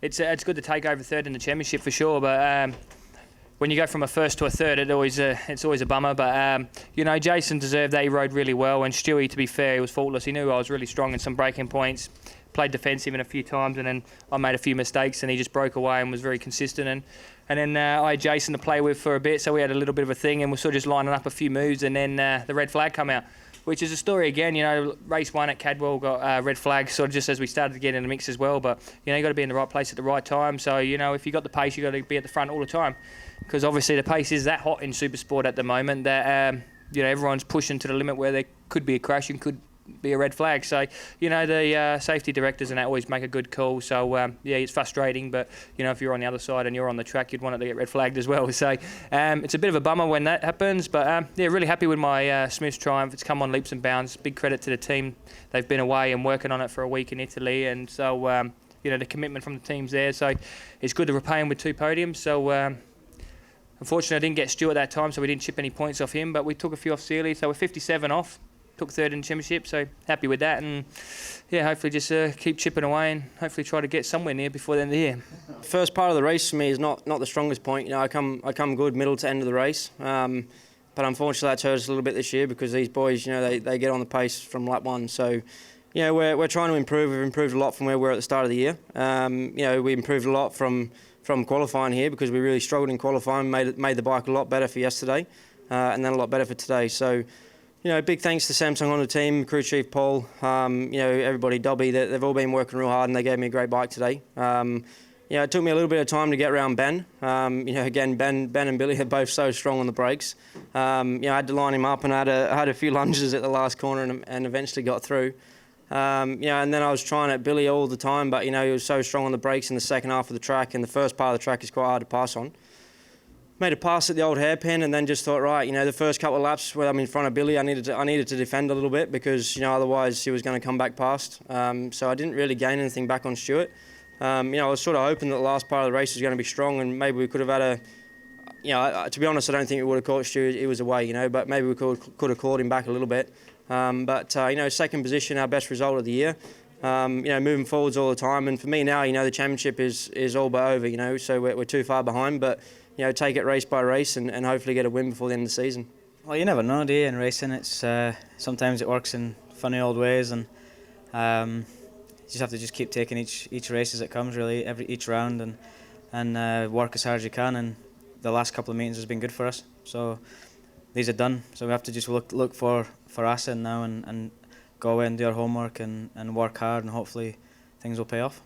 it's good to take over third in the championship for sure, but when you go from a first to a third, it's always a bummer. But you know, Jason deserved that. He rode really well, and Stewie, to be fair, he was faultless. He knew I was really strong in some breaking points. Played defensive in a few times, and then I made a few mistakes, and he just broke away and was very consistent. And then I had Jason to play with for a bit, so we had a little bit of a thing, and we're sort of just lining up a few moves, and then the red flag come out, which is a story again. You know, race 1 at Cadwell got red flag sort of just as we started to get in the mix as well. But you know, you got to be in the right place at the right time. So you know, if you got the pace, you got to be at the front all the time, because obviously the pace is that hot in Supersport at the moment that you know, everyone's pushing to the limit where there could be a crash and could be a red flag. So you know, the safety directors and that always make a good call. So yeah, it's frustrating, but you know, if you're on the other side and you're on the track, you'd want it to get red flagged as well. So it's a bit of a bummer when that happens, but yeah, really happy with my Smith's triumph. It's come on leaps and bounds. Big credit to the team. They've been away and working on it for a week in Italy, and so you know, the commitment from the team's there. So it's good to repay him with 2 podiums. So unfortunately I didn't get Stuart that time, so we didn't chip any points off him, but we took a few off Sealy, so we're 57 off. Took third in the championship, so happy with that, and yeah, hopefully just keep chipping away and hopefully try to get somewhere near before the end of the year. First part of the race for me is not the strongest point. You know, I come good middle to end of the race, but unfortunately that's hurt us a little bit this year because these boys, you know, they get on the pace from lap 1. So, you know, we're trying to improve. We've improved a lot from where we were at the start of the year. You know, we improved a lot from qualifying here because we really struggled in qualifying. Made the bike a lot better for yesterday, and then a lot better for today. So, you know, big thanks to Samsung Honda team, crew chief Paul, you know, everybody, Dobby, they've all been working real hard and they gave me a great bike today. You know, it took me a little bit of time to get around Ben. You know, again, Ben and Billy are both so strong on the brakes. You know, I had to line him up and I had a few lunges at the last corner and eventually got through. You know, and then I was trying at Billy all the time, but, you know, he was so strong on the brakes in the second half of the track, and the first part of the track is quite hard to pass on. Made a pass at the old hairpin and then just thought, right, you know, the first couple of laps where I'm in front of Billy, I needed to defend a little bit because, you know, otherwise he was going to come back past. So I didn't really gain anything back on Stuart. You know, I was sort of hoping that the last part of the race was going to be strong and maybe we could have had a, you know, to be honest, I don't think we would have caught Stuart. He was away, you know, but maybe we could have clawed him back a little bit. But you know, second position, our best result of the year. You know, moving forwards all the time. And for me now, you know, the championship is all but over, you know, so we're too far behind. But you know, take it race by race and hopefully get a win before the end of the season. Well, you never know, do you, in racing? It's sometimes it works in funny old ways, and you just have to just keep taking each race as it comes, really, each round, and work as hard as you can. And the last couple of meetings has been good for us, so these are done. So we have to just look for Assen now and go away and do our homework and work hard, and hopefully things will pay off.